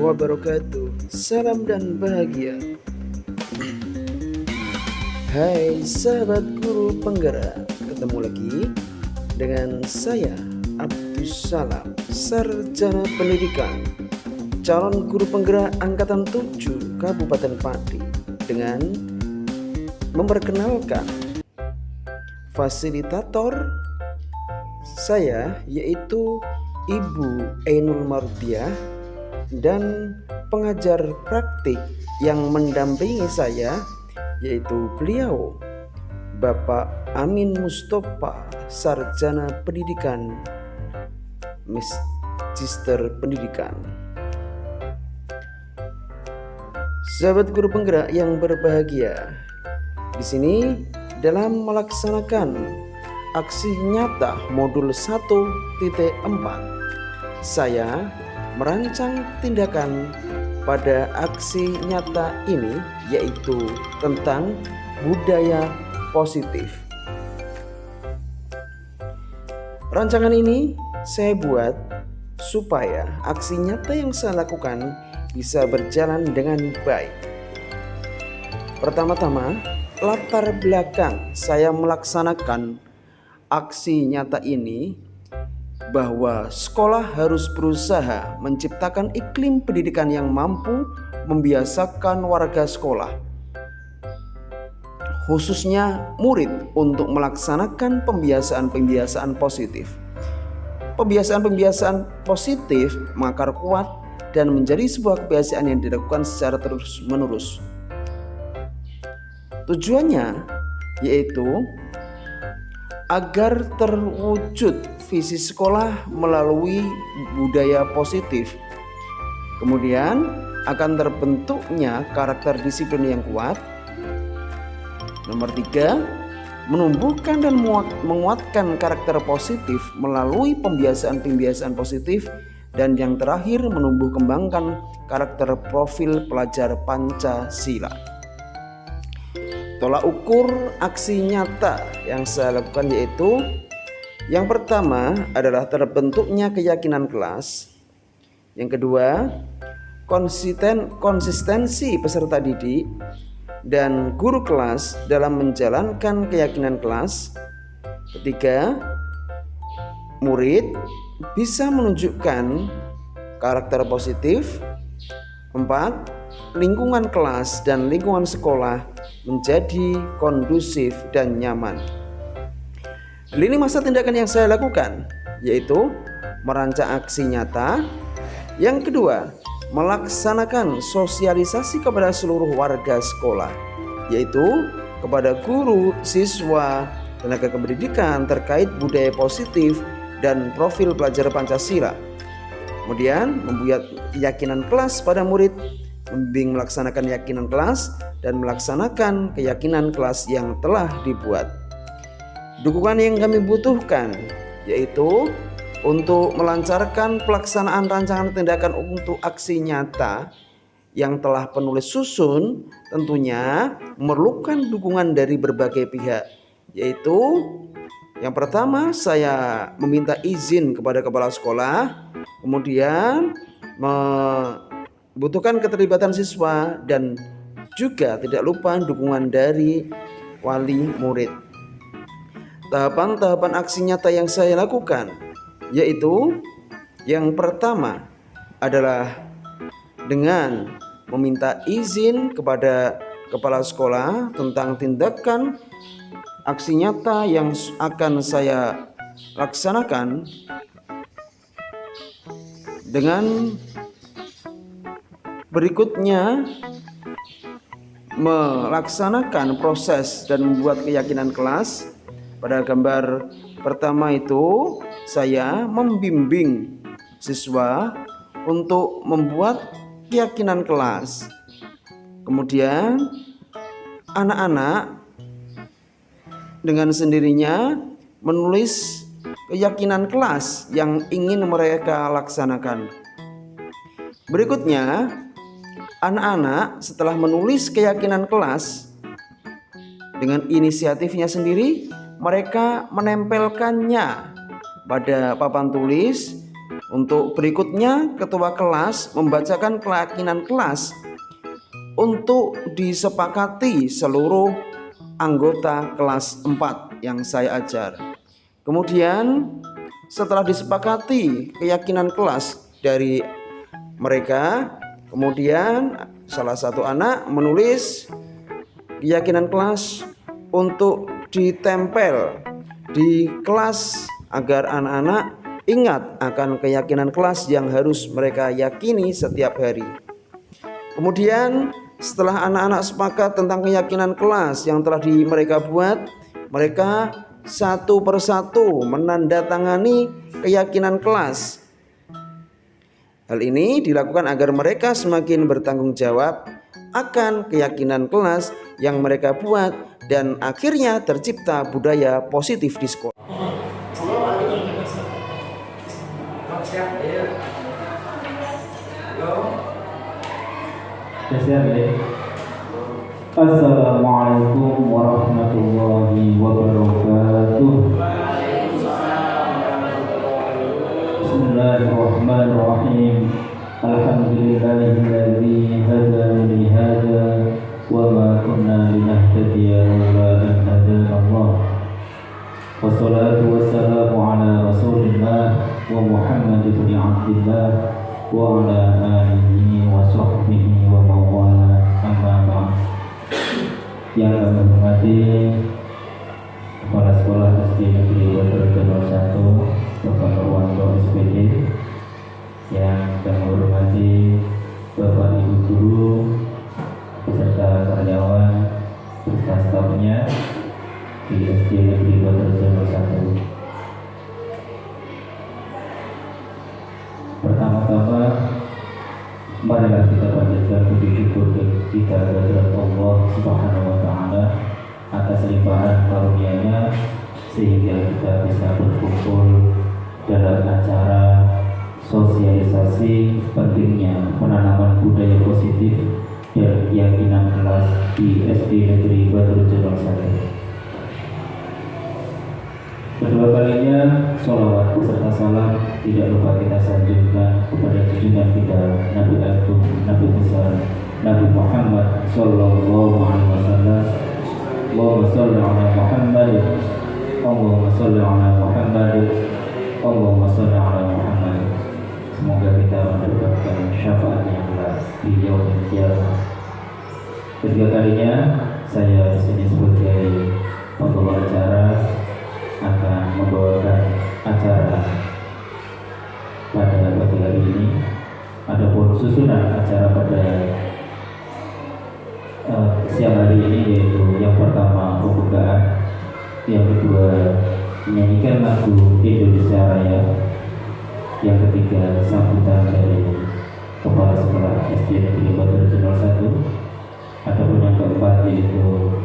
wabarakatuh. Salam dan bahagia. Hai sahabat guru penggerak, ketemu lagi dengan saya Abdus Salam, sarjana pendidikan, calon guru penggerak angkatan 7 Kabupaten Pati, dengan memperkenalkan fasilitator saya, yaitu Ibu Ainul Mardiah, dan pengajar praktik yang mendampingi saya, yaitu beliau Bapak Amin Mustofa, sarjana pendidikan, Magister Pendidikan. Sahabat guru penggerak yang berbahagia, di sini dalam melaksanakan aksi nyata modul 1.4, saya merancang tindakan pada aksi nyata ini, yaitu tentang budaya positif. Rancangan ini saya buat supaya aksi nyata yang saya lakukan bisa berjalan dengan baik. Pertama-tama, latar belakang saya melaksanakan aksi nyata ini bahwa sekolah harus berusaha menciptakan iklim pendidikan yang mampu membiasakan warga sekolah, khususnya murid, untuk melaksanakan pembiasaan-pembiasaan positif. Pembiasaan-pembiasaan positif mengakar kuat dan menjadi sebuah kebiasaan yang dilakukan secara terus-menerus. Tujuannya yaitu agar terwujud visi sekolah melalui budaya positif. Kemudian akan terbentuknya karakter disiplin yang kuat. Nomor 3, menumbuhkan dan menguatkan karakter positif melalui pembiasaan-pembiasaan positif. Dan yang terakhir, menumbuh kembangkan karakter profil pelajar Pancasila. Tolak ukur aksi nyata yang saya lakukan yaitu, yang pertama adalah terbentuknya keyakinan kelas. Yang kedua, konsistensi peserta didik dan guru kelas dalam menjalankan keyakinan kelas. Ketiga, murid bisa menunjukkan karakter positif. 4, lingkungan kelas dan lingkungan sekolah menjadi kondusif dan nyaman. Lini masa tindakan yang saya lakukan yaitu merancang aksi nyata. Yang kedua, melaksanakan sosialisasi kepada seluruh warga sekolah, yaitu kepada guru, siswa, tenaga kependidikan terkait budaya positif dan profil pelajar Pancasila. Kemudian membuat keyakinan kelas pada murid, membimbing melaksanakan keyakinan kelas dan melaksanakan keyakinan kelas yang telah dibuat. Dukungan yang kami butuhkan yaitu untuk melancarkan pelaksanaan rancangan tindakan untuk aksi nyata yang telah penulis susun, tentunya memerlukan dukungan dari berbagai pihak, yaitu yang pertama, saya meminta izin kepada kepala sekolah, kemudian membutuhkan keterlibatan siswa, dan juga tidak lupa dukungan dari wali murid. Tahapan-tahapan aksi nyata yang saya lakukan yaitu, yang pertama adalah dengan meminta izin kepada kepala sekolah tentang tindakan aksi nyata yang akan saya laksanakan, dengan berikutnya melaksanakan proses dan membuat keyakinan kelas. Pada gambar pertama itu, saya membimbing siswa untuk membuat keyakinan kelas. Kemudian anak-anak dengan sendirinya menulis keyakinan kelas yang ingin mereka laksanakan. Berikutnya, anak-anak setelah menulis keyakinan kelas dengan inisiatifnya sendiri, mereka menempelkannya pada papan tulis Untuk berikutnya, ketua kelas membacakan keyakinan kelas untuk disepakati seluruh anggota kelas 4 yang saya ajar. Kemudian setelah disepakati keyakinan kelas dari mereka, kemudian salah satu anak menulis keyakinan kelas untuk ditempel di kelas agar anak-anak ingat akan keyakinan kelas yang harus mereka yakini setiap hari. Kemudian setelah anak-anak sepakat tentang keyakinan kelas yang telah mereka buat, mereka satu persatu menandatangani keyakinan kelas. Hal ini dilakukan agar mereka semakin bertanggung jawab akan keyakinan kelas yang mereka buat dan akhirnya tercipta budaya positif di sekolah. Assalamualaikum warahmatullahi wabarakatuh. Bismillahirrahmanirrahim. Alhamdulillahilladzi hadana li hadza wa ma kunna linahtadiya laula an hadana Allah. Wassalatu wassalamu ala Rasulillah wa Muhammad ibn Abdillah wa ala alihi wa sahbihi wa mawala, amma ba'd. Yang kami hormati kepala sekolah SD Negeri Waterjeno 1 Bapak Nurwanto SPD, yang kami hormati Bapak Ibu Guru beserta karyawan beserta stafnya di SD Negeri Waterjeno 1. Pertama-tama, marilah kita panjatkan puji syukur kita kepada Allah Subhanahu wa Ta'ala atas limpahan karunia-Nya sehingga kita bisa berkumpul dalam acara sosialisasi pentingnya penanaman budaya positif dan keyakinan kelas di SD Negeri Waterjeno 1. Kedua kalinya, sholawat beserta salam tidak lupa kita sanjungkan kepada junjungan kita Nabi Agung, Nabi besar, Nabi Muhammad Sallallahu Alaihi Wasallam. Allahumma sholli ala Muhammad, Allahumma sholli ala Muhammad, Allahumma sholli ala Muhammad. Semoga kita mendapatkan syafaat yang berat di yaumil qiyamah. Kedua kalinya, saya di sini sebagai pembawa acara akan membawakan acara pada pagi hari ini. Adapun susunan acara pada siang hari ini yaitu yang pertama pembukaan, yang kedua menyanyikan lagu Indonesia Raya, yang ketiga sambutan dari kepala sekolah SD Negeri Waterjeno 1. Adapun yang keempat yaitu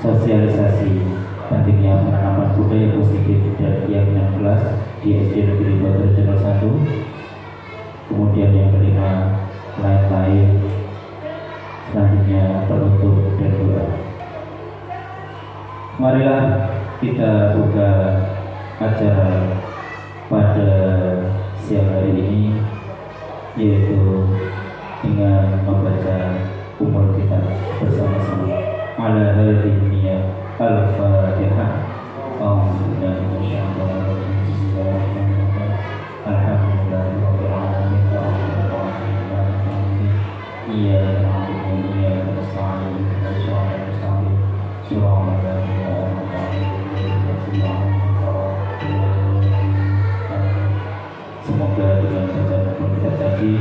sosialisasi pentingnya penanaman budaya positif dan keyakinan kelas di SD Negeri Waterjeno 1. Kemudian yang kelima, lain-lain. Selanjutnya penutup dan doa. Marilah kita buka acara pada siang hari ini, yaitu dengan membaca umur kita bersama-sama. Ala hadhihi niyyah Al-Fatihah. Semoga dengan bacaan kita tadi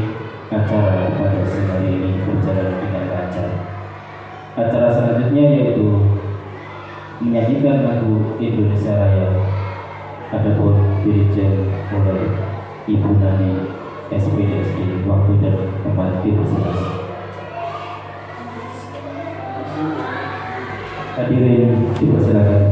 acara pada siang hari ini berjalan dengan lancar. Acara selanjutnya yaitu menyanyikan lagu Indonesia Raya. Adapun dirijen oleh Ibu Nani SPDSD, waktu dan tempat dipersilakan. Hadirin dipersilakan.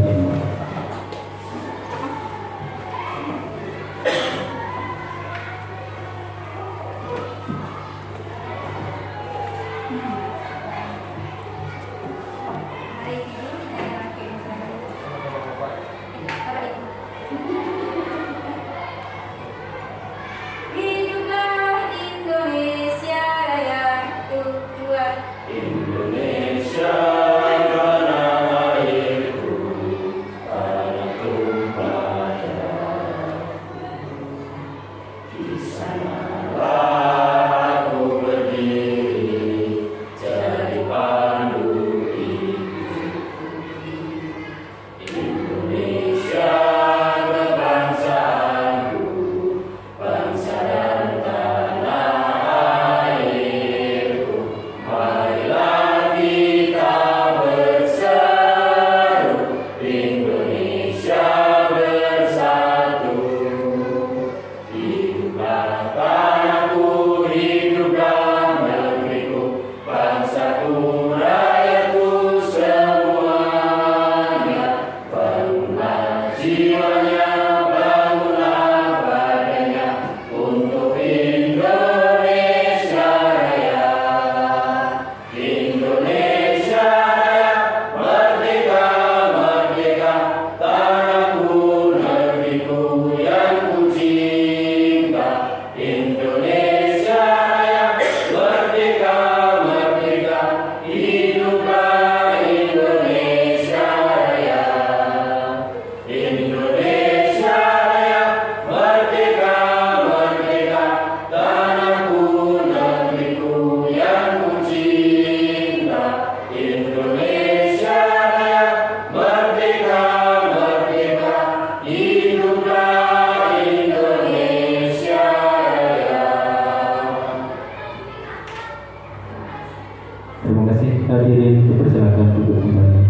Hadirin dipersilakan duduk kembali.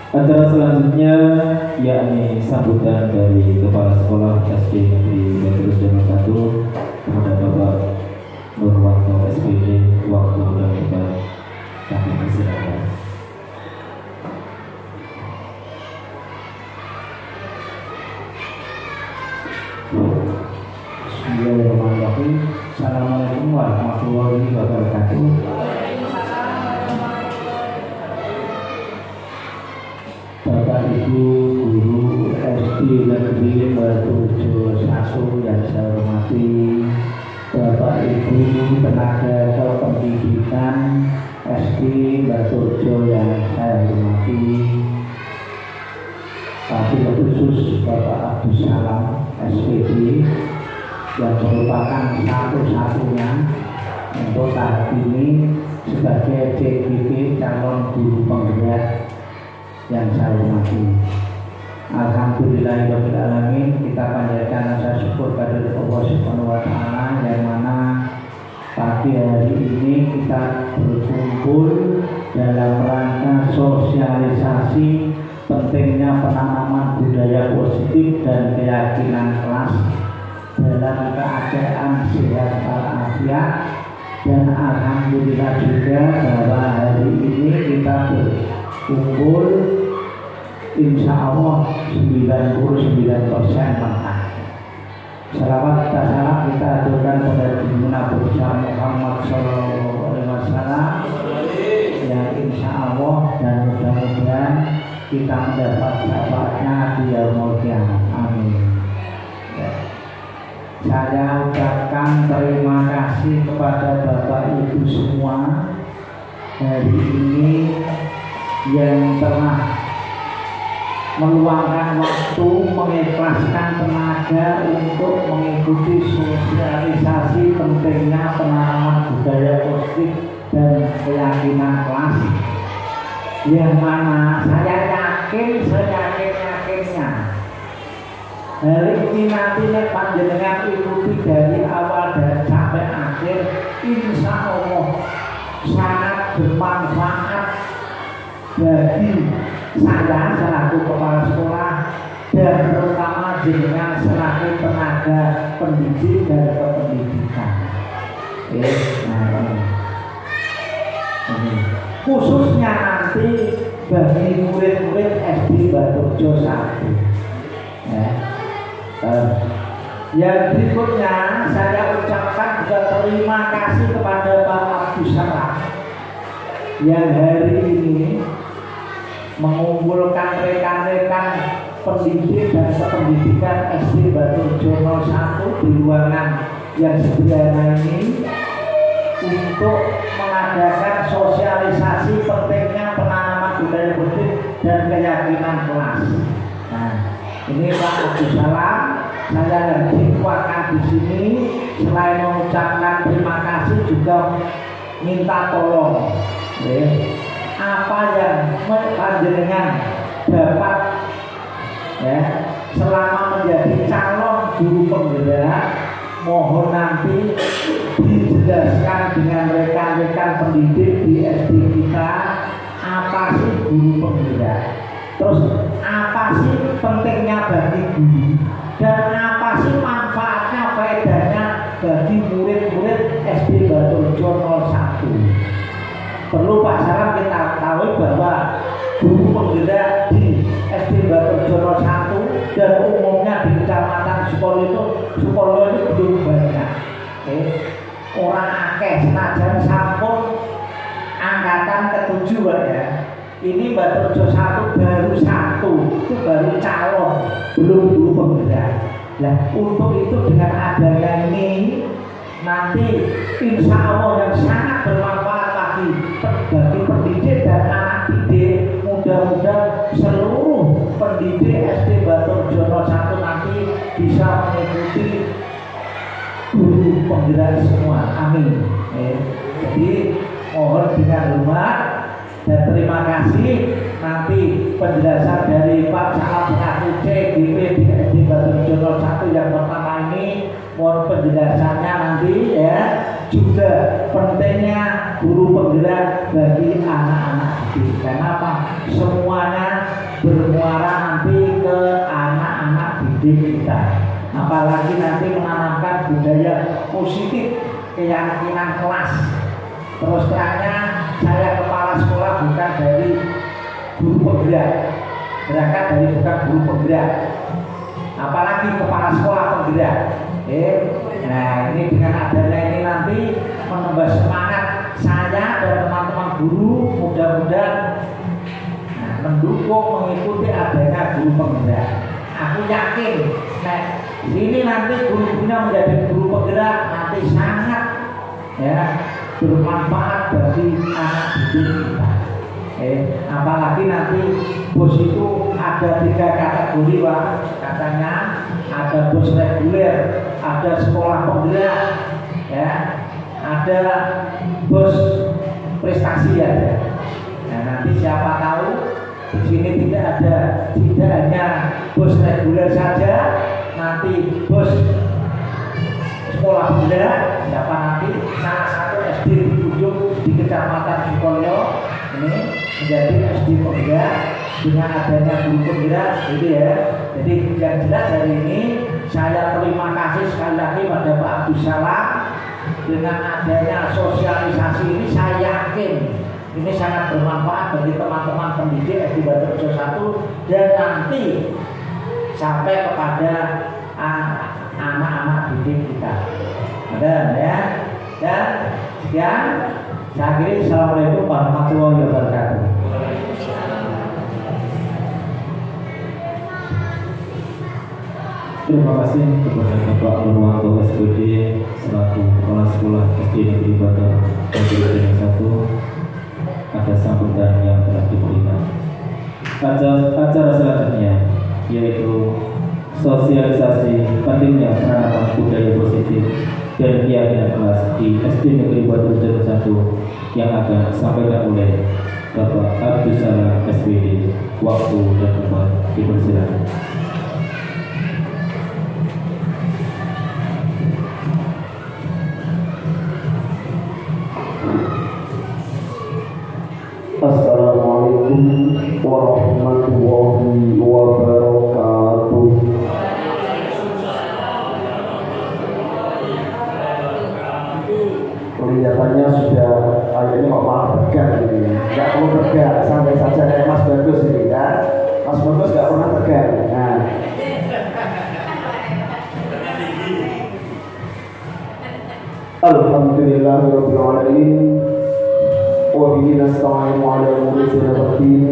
Acara selanjutnya yakni sambutan dari Kepala Sekolah SD Negeri Petrus Jamal 1 kepada Bapak Nurwanto SPD. Waktu dan tempat kami persilakan. Bismillahirrahmanirrahim. Assalamualaikum warahmatullahi wabarakatuh. Bapak Ibu guru SD Negeri Baturejo 1 yang saya hormati, Bapak Ibu tenaga kependidikan SD Baturejo yang saya hormati, wabil khusus Bapak Abdus Salam SPD yang merupakan satu-satunya untuk tahap ini sebagai CGP calon guru penggerak yang saya hormati. Alhamdulillahirrahmanirrahim, kita panjatkan rasa syukur pada Allah Subhanahu wa Ta'ala yang mana pagi hari ini kita berkumpul dalam rangka sosialisasi pentingnya penanaman budaya positif dan keyakinan kelas dalam keadaan sehat walafiat, dan alhamdulillah juga bahwa hari ini kita berkumpul insya Allah 99% menang. Salawat dan salam kita aturkan pada Nabi Muhammad SAW yang insya Allah dan mudah-mudahan kita mendapat syafaatnya di yaumul qiyamah. Amin. Saya ucapkan terima kasih kepada Bapak Ibu semua hari ini yang telah meluangkan waktu, mengikhlaskan tenaga untuk mengikuti sosialisasi pentingnya penanaman budaya positif dan keyakinan kelas, yang mana saya yakin seyakin-yakinnya hari ini nanti panjenengan ikuti dari awal dan sampai akhir, insya Allah sangat bermanfaat bagi saya selaku kepala sekolah dan terutama jenengan selaku tenaga pendidik dan kependidikan. Khususnya nanti bagi murid-murid SD Baturejo 1. Yang berikutnya saya ucapkan juga terima kasih kepada Pak Abdus Salam yang hari ini mengumpulkan rekan-rekan pendidik dan kependidikan SD Baturejo 1 di ruangan yang sederhana ini untuk mengadakan sosialisasi pentingnya penanaman budaya positif dan keyakinan kelas. Nah, ini Pak Abdus Salam, saya dikuatkan di sini selain mengucapkan terima kasih juga minta tolong. Apa yang panjenengan dapat selama menjadi calon guru penggerak, mohon nanti dijelaskan dengan rekan-rekan pendidik di SD kita apa sih guru penggerak, terus apa sih pentingnya bagi guru, dan apa sih manfaatnya, faedahnya bagi murid-murid SD Baturejo 01. Perlu Pak Salam kita tahu bahwa guru penggerak di SD Baturejo 01 dan umumnya di Kecamatan Sukolilo itu belum banyak. Orang akeh senajan sampun angkatan ke-7 Pak ya. Ini Baturejo 1 baru 1, itu baru calon, belum guru penggerak. Nah, untuk itu dengan adanya ini nanti insya Allah yang sangat bermanfaat bagi pendidik dan anak didik. Mudah-mudahan seluruh pendidik SD Baturejo 01 nanti bisa mengikuti guru penggerak semua. Amin. Jadi mohon dengan hormat dan terima kasih. Nanti penjelasan dari Pak Salam selaku CGP di SD Baturejo 01 yang pertama ini, mohon penjelasannya nanti ya, juga pentingnya guru penggerak bagi anak-anak didik. Kenapa? Semuanya bermuara nanti ke anak-anak didik kita. Apalagi nanti menanamkan budaya positif, keyakinan kelas. Terus terangnya saya kepala sekolah bukan dari guru penggerak, berangkat dari bukan guru penggerak, apalagi kepala sekolah penggerak. Nah, ini dengan adanya ini nanti menambah semangat saya dan teman-teman guru, mudah-mudahan mendukung mengikuti adanya guru penggerak. Aku yakin, nah ini nanti guru-gurunya menjadi guru penggerak nanti sangat bermanfaat bagi anak didik kita. Apalagi nanti bos itu ada 3 kategori Pak, katanya ada bos reguler, ada sekolah penggerak, ada bos prestasi ya. Nah, nanti siapa tahu di sini tidak hanya bos reguler saja, nanti bos sekolah penggerak, siapa nanti salah satu SD di ujung di Kecamatan Sukolilo ini menjadi SD penggerak dengan adanya guru penggerak gitu ya. Jadi yang jelas hari ini saya terima kasih sekali lagi pada Pak Abdus Salam. Dengan adanya sosialisasi ini saya yakin ini sangat bermanfaat bagi teman-teman pendidik SD Baturejo 1 dan nanti sampai kepada anak-anak didik kita. Dan sekian saya akhiri. Assalamualaikum warahmatullahi wabarakatuh. Terima kasih kepada Bapak Nurwanto SPD selaku kepala sekolah SD Negeri Baturejo 1 atas sambutan yang telah diberikan. Acara selanjutnya yaitu sosialisasi pentingnya penanaman budaya positif dan keyakinan kelas di SD Negeri Baturejo 1 yang akan disampaikan oleh Bapak Abdus Salam SPD. Waktu dan tempat dipersilakan. Assalamualaikum warahmatullahi wabarakatuh. Kelihatannya sudah ini kok malah tegang ini. Nggak perlu tegang, santai saja kayak Mas Bagus ini kan. Mas Bagus nggak pernah tegang. Nah, Alhamdulillahirabbil alamin. وبه نستعين على امور الدين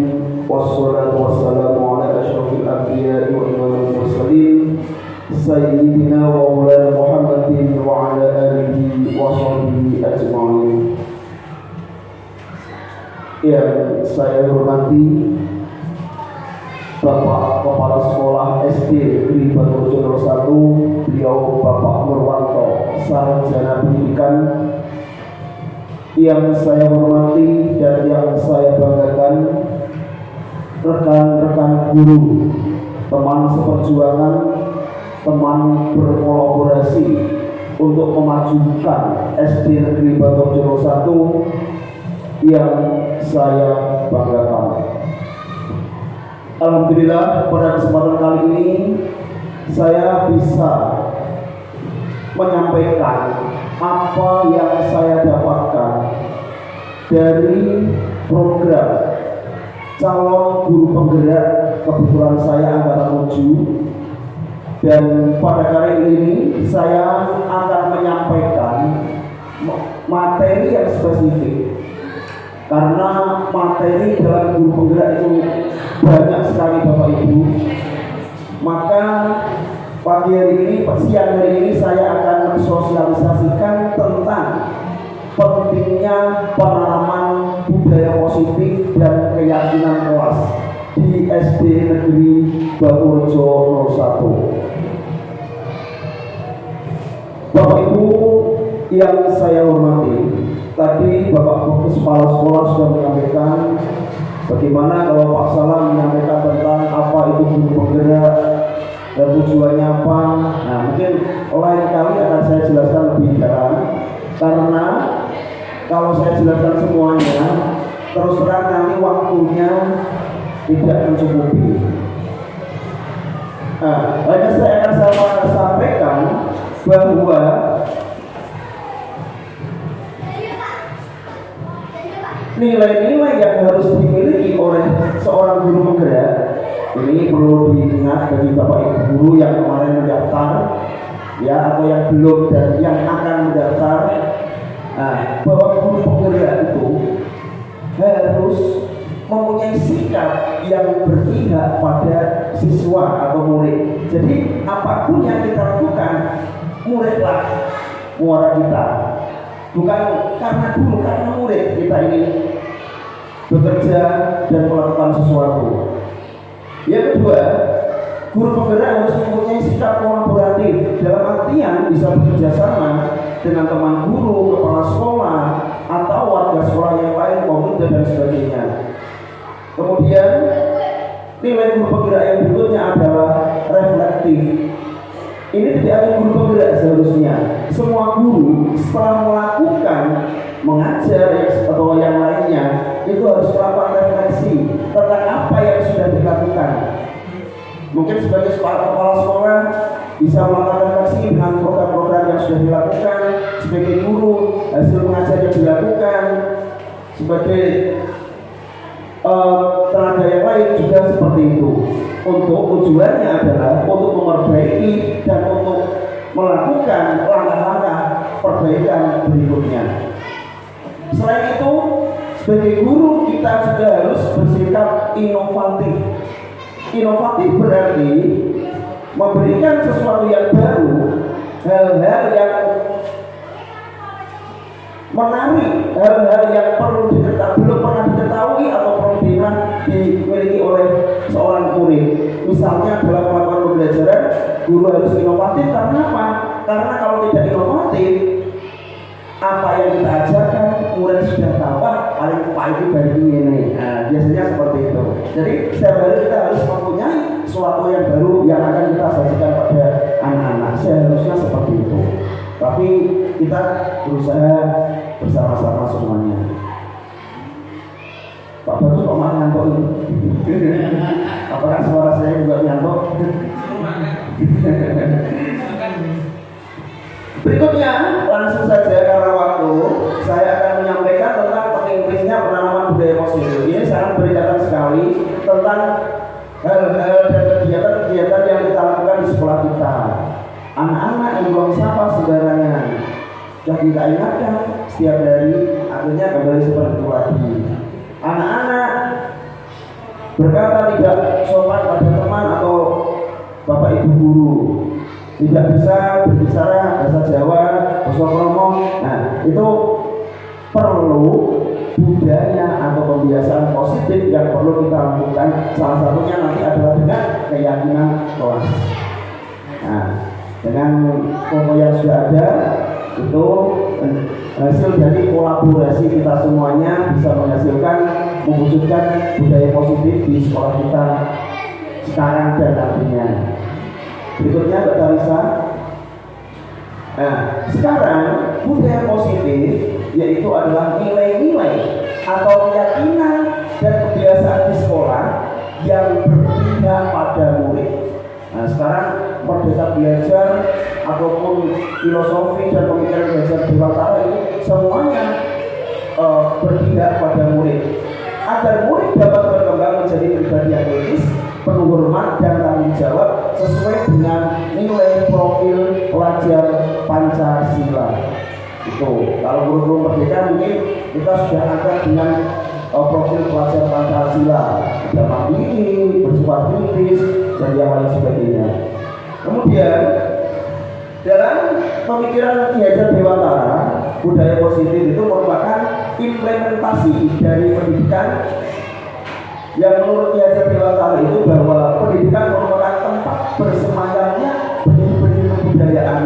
والصلاه والسلام على اشرف الانبياء وامام المرسلين Sayyidina wa maulana Muhammadin wa ala alihi wa sahbihi ajma'in. Yang saya hormati Bapak Kepala Sekolah SD Negeri Baturejo 1, beliau Bapak Nurwanto, Sarjana Pendidikan. Yang saya hormati dan yang saya banggakan rekan-rekan guru, teman seperjuangan, teman berkolaborasi untuk memajukan SD Negeri Baturejo 1 yang saya banggakan. Alhamdulillah pada kesempatan kali ini saya bisa menyampaikan apa yang saya dapatkan dari program calon guru penggerak kebetulan saya angkatan 7, dan pada kali ini saya akan menyampaikan materi yang spesifik karena materi dalam guru penggerak itu banyak sekali Bapak Ibu. Maka pagi hari ini, siang hari ini saya akan mensosialisasikan tentang pentingnya penanaman budaya positif dan keyakinan kelas di SD Negeri Baturejo 1. Bapak Ibu yang saya hormati, tadi Bapak Kepala Sekolah sudah menyampaikan bagaimana kalau Pak Salam menyampaikan tentang apa itu guru penggerak dan tujuannya apa. Nah, mungkin lain kali akan saya jelaskan lebih dalam, karena kalau saya jelaskan semuanya terus terang nanti waktunya tidak mencukupi. Nah, hanya saya akan sampaikan bahwa nilai-nilai yang harus dimiliki oleh seorang guru penggerak ini perlu diingat bagi Bapak Ibu guru yang kemarin mendaftar, ya, atau yang belum dan yang akan mendaftar. Nah, bahwa guru penggerak itu harus mempunyai sikap yang berpihak pada siswa atau murid. Jadi apapun yang kita lakukan, muridlah muara kita. Bukan karena guru, karena murid kita ini bekerja dan melakukan sesuatu. Yang kedua, guru penggerak harus mempunyai sikap kolaboratif, dalam artian bisa bekerja sama dengan teman guru, kepala sekolah, atau warga sekolah yang lain, komunitas dan sebagainya. Kemudian nilai guru penggerak yang berikutnya adalah reflektif. Ini tidak hanya guru penggerak, seharusnya semua guru setelah melakukan mengajar atau yang lainnya itu harus melakukan refleksi tentang apa yang sudah dilakukan. Mungkin sebagai kepala sekolah bisa melakukan refleksi dengan program-program yang sudah dilakukan, sebagai guru hasil mengajar yang dilakukan, sebagai tenaga yang lain juga seperti itu. Untuk tujuannya adalah untuk memperbaiki dan untuk melakukan langkah-langkah perbaikan berikutnya. Selain itu, sebagai guru kita juga harus bersikap inovatif. Inovatif berarti memberikan sesuatu yang baru, hal-hal yang menarik, hal-hal yang perlu belum pernah diketahui atau belum pernah dimiliki oleh seorang murid. Misalnya dalam melakukan pembelajaran, guru harus inovatif. Karena apa? Karena kalau tidak inovatif, apa yang kita ajarkan murid sudah tambah paling pagi dari ini. Nah, biasanya seperti itu. Jadi setiap hari kita harus mempunyai sesuatu yang baru yang akan kita sajikan pada anak-anak. Seharusnya seperti itu. Tapi kita berusaha bersama-sama semuanya. Pak Bagus kok malah ngantuk ini? Apakah suara saya juga ngantuk? Berikutnya, langsung saja karena waktu, saya akan menyampaikan tentang pentingnya penanaman budaya positif. Ini sangat berkaitan sekali tentang hal-hal dan kegiatan-kegiatan yang kita lakukan di sekolah kita. Anak-anak yang buang sampah sembarangan, sudah kita ingatkan setiap hari, akhirnya kembali seperti itu lagi. Anak-anak berkata tidak sopan pada teman atau bapak ibu guru, tidak bisa berbicara bahasa Jawa, bahasa Kromo. Nah, itu perlu budaya atau kebiasaan positif yang perlu kita lakukan. Salah satunya nanti adalah dengan keyakinan kelas. Nah, dengan foto yang sudah ada itu hasil dari kolaborasi kita semuanya bisa menghasilkan mewujudkan budaya positif di sekolah kita sekarang dan nantinya. Berikutnya Mbak Tarisa. Nah, sekarang budaya positif yaitu adalah nilai-nilai atau keyakinan dan kebiasaan di sekolah yang berpihak pada murid. Nah, sekarang Merdeka Belajar ataupun filosofi dan pemikiran belajar Dewantara ini semuanya berpihak pada murid agar murid dapat berkembang menjadi pribadi yang etis, penuh hormat dan tanggung jawab sesuai dengan nilai profil pelajar Pancasila. Itu kalau kurikulum Merdeka mungkin kita sudah ada dengan profil pelajar Pancasila, ada mandiri, bersifat kritis dan yang lain sebagainya. Kemudian dalam pemikiran Ki Hajar Dewantara, budaya positif itu merupakan implementasi dari pendidikan yang menurut Ki Hajar Dewantara itu bahwa pendidikan merupakan tempat bersemayamnya benih-benih kebudayaan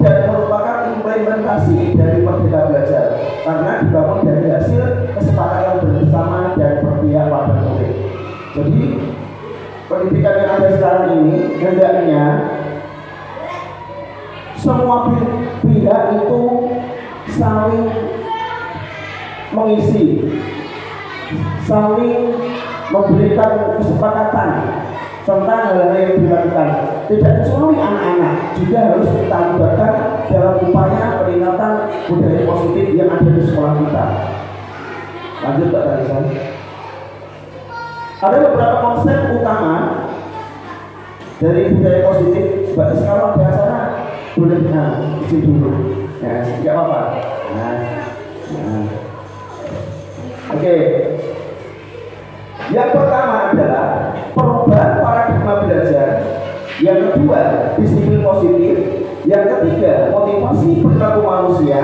dan merupakan implementasi dari Merdeka Belajar karena dibangun dari hasil kesepakatan bersama dan berpihak pada murid. Jadi pendidikan yang ada sekarang ini hendaknya semua pihak itu saling mengisi, saling memberikan kesepakatan tentang hal-hal yang dilakukan. Tidak kecuali anak-anak juga harus kita libatkan dalam upaya peningkatan budaya positif yang ada di sekolah kita. Lanjut Pak Tarisan. Ada beberapa konsep utama dari budaya positif. Mbak kalau ada acara boleh izin dulu. Ya, tidak apa-apa. Oke. Yang pertama adalah perubahan paradigma belajar. Yang kedua, disiplin positif. Yang ketiga, motivasi perilaku manusia.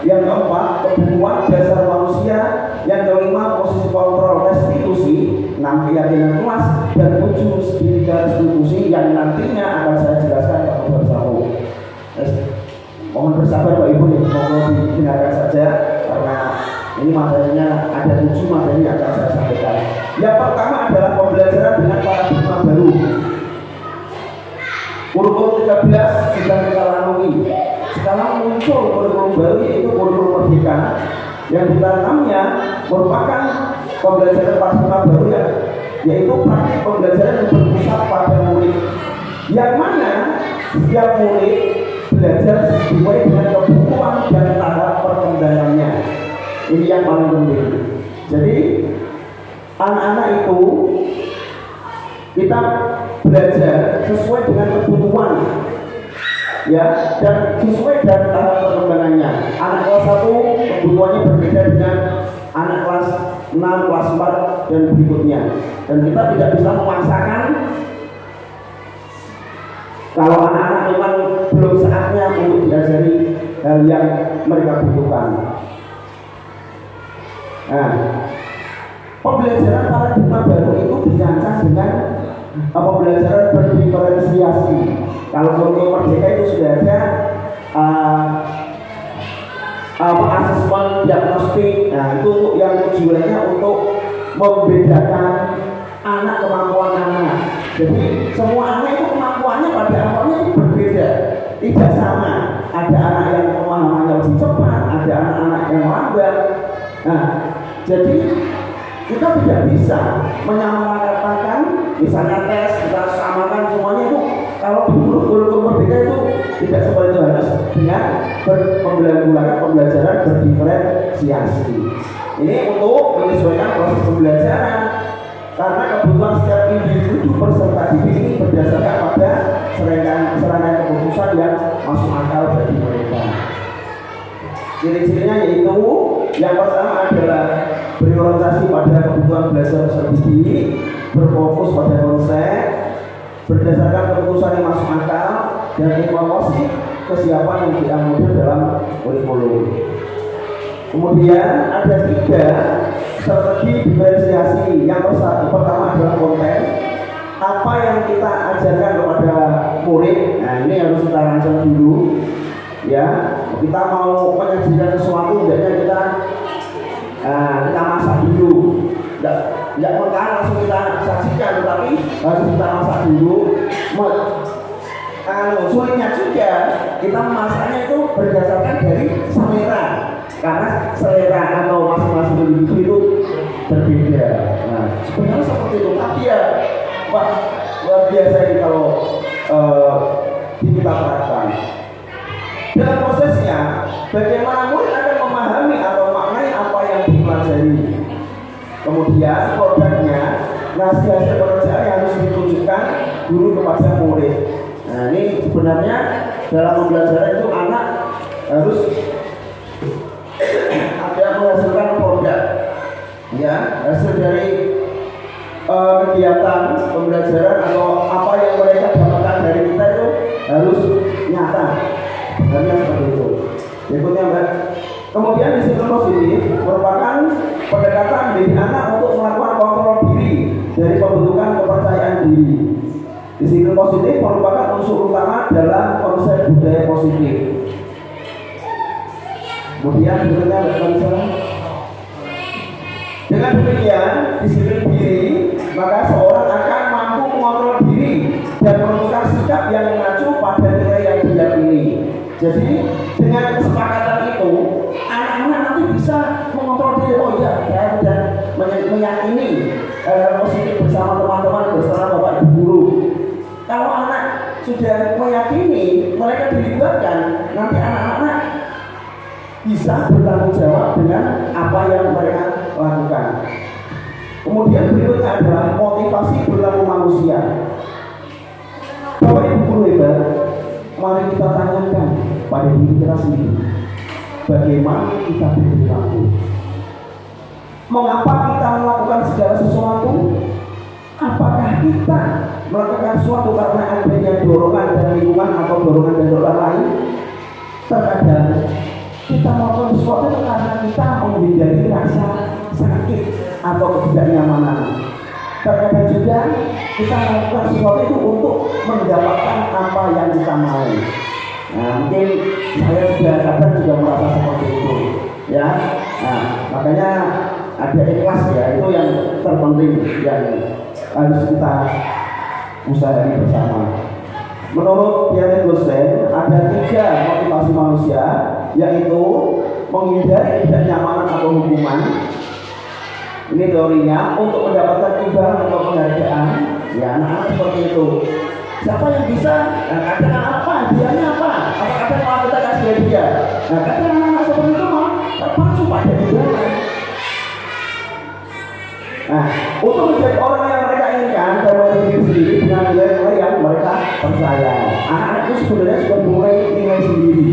Yang keempat, kebutuhan dasar manusia. Yang kelima, posisi kontrol restitusi. 6, keyakinan kelas. Dan 7, segitiga restitusi yang nantinya akan saya jelaskan kepada bersama. Mohon bersabar Pak Ibu, mohon didengarkan saja karena ini materinya ada 7 materi yang akan saya sampaikan. Yang pertama adalah pembelajaran dengan paradigma baru. Kurikulum 13 sudah kita lalui. Sekarang muncul kurikulum baru yaitu kurikulum Merdeka yang di dalamnya merupakan pembelajaran paradigma baru yaitu praktik pembelajaran yang berpusat pada murid. Yang mana setiap murid belajar sesuai dengan kebutuhan dan tahap perkembangannya. Ini yang paling penting. Jadi anak-anak itu kita belajar sesuai dengan kebutuhan ya dan sesuai dengan tahap perkembangannya. Anak kelas 1 kebutuhannya berbeda dengan anak kelas 6, kelas 4 dan berikutnya. Dan kita tidak bisa memaksakan kalau anak-anak memang belum saatnya untuk diajari hal yang mereka butuhkan. Nah, pembelajaran paradigma baru itu dirancang dengan pembelajaran berdiferensiasi. Kalau kurikulum Merdeka itu sudah ada asesmen diagnostik. Nah, itu yang tujuannya untuk membedakan anak kemampuan anak. Jadi semua anak itu kemampuannya pada awalnya itu berbeda, tidak sama. Ada anak yang pemahamannya lebih cepat, ada anak-anak yang lambat. Nah, jadi kita tidak bisa menyamaratakan misalnya tes kita samakan semuanya itu. Kalau di kurikulum Merdeka itu tidak seperti itu, harus dengan pembelajaran berdiferensiasi. Ini untuk menyesuaikan proses pembelajaran karena kebutuhan setiap individu peserta didik ini berdasarkan pada serangkaian keputusan yang masuk akal bagi mereka. Ciri-cirinya yaitu yang pertama adalah berorientasi pada kebutuhan belajar peserta didik, berfokus pada konsep, berdasarkan keputusan yang masuk akal, dan evaluasi kesiapan yang diakomodir dalam kurikulum. Kemudian ada 3 strategi diferensiasi. Yang pertama adalah konten, apa yang kita ajarkan kepada murid. Nah, ini harus kita rancang dulu, ya. Kita mau menyajikan sesuatu, hendaknya kita masak dulu. Tidak mentah langsung kita saksikan, tetapi harus kita masak dulu. Sulitnya juga kita masaknya itu berdasarkan dari selera, karena selera atau masing-masing individu itu berbeda. Nah, sebenarnya seperti itu, tapi ya wah, luar biasa ini kalau kita terapkan. Dalam prosesnya, bagaimana murid akan memahami atau maknai apa yang dipelajari. Kemudian produknya, hasil pekerjaan yang harus ditunjukkan guru kepada murid. Nah, ini sebenarnya dalam pembelajaran itu anak harus ada menghasilkan produk, ya, hasil dari kegiatan pembelajaran atau apa yang mereka dapatkan dari kita itu harus nyata. Hanya seperti itu. Berikutnya, Mbak. Kemudian disiplin positif merupakan pendekatan dari anak untuk melakukan kontrol diri dari pembentukan kepercayaan diri. Disiplin positif merupakan unsur utama dalam konsep budaya positif. Kemudian berikutnya, dengan demikian disiplin diri, maka seorang akan mampu mengontrol diri dan menentukan sikap yang mengacu pada nilai yang diyakini. Jadi dengan kesepakatan itu, anak-anak nanti bisa mengontrol diri. Oh iya, saya sudah meyakini hal positif bersama teman-teman, bersama bapak ibu guru. Kalau anak sudah meyakini, mereka dilibatkan, nanti anak-anak bisa bertanggung jawab dengan apa yang mereka lakukan. Kemudian berikutnya adalah motivasi perilaku manusia. Bapak ibu guru hebat, mari kita tanyakan pada diri kita sendiri, bagaimana kita berperilaku. Mengapa kita melakukan segala sesuatu? Apakah kita melakukan sesuatu karena adanya dorongan dan lingkungan atau dorongan dari orang lain? Terkadang kita melakukan sesuatu karena kita menghindari rasa sakit atau ketidaknyamanan. Terkadang juga kita melakukan sesuatu itu untuk mendapatkan apa yang kita mau. Nah, mungkin saya sudah kadang juga merasa seperti itu, ya. Nah, makanya ada ikhlas, ya, itu yang terpenting yang harus kita usahakan bersama. Menurut Pierre Gossen, ada 3 motivasi manusia, yaitu menghindari ketidaknyamanan atau hukuman. Ini teorinya, untuk mendapatkan imbalan atau penghargaan. Ya, anak-anak seperti itu. Siapa yang bisa? Nah, kadang apa? Hadiahnya apa? Apa kadang kalau kita kasih hadiah? Nah, kadang anak-anak seperti itu mah terpacu pada imbalan. Nah, untuk menjadi orang yang mereka inginkan dalam diri sendiri dengan nilai-nilai yang mereka percaya. Anak-anak itu sebenarnya sudah mulai nilai sendiri.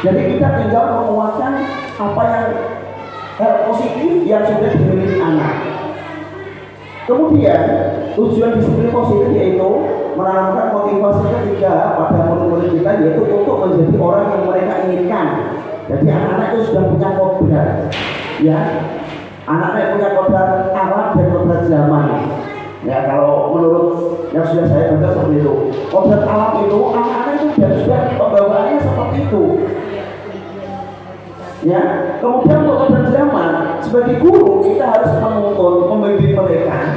Jadi kita tinggal menguatkan apa yang hal positif yang sudah dimiliki anak. Kemudian tujuan disiplin positif yaitu menanamkan motivasi ketiga pada murid-murid kita, yaitu untuk menjadi orang yang mereka inginkan. Jadi anak-anak itu sudah punya kodrat, ya. Anak-anak punya kodrat alam dan kodrat zaman. Ya, kalau menurut yang sudah saya baca seperti itu. Kodrat alam itu anak-anak itu sudah pembawaannya seperti itu. Ya, kemudian untuk kodrat zaman, sebagai guru kita harus menuntun, membimbing mereka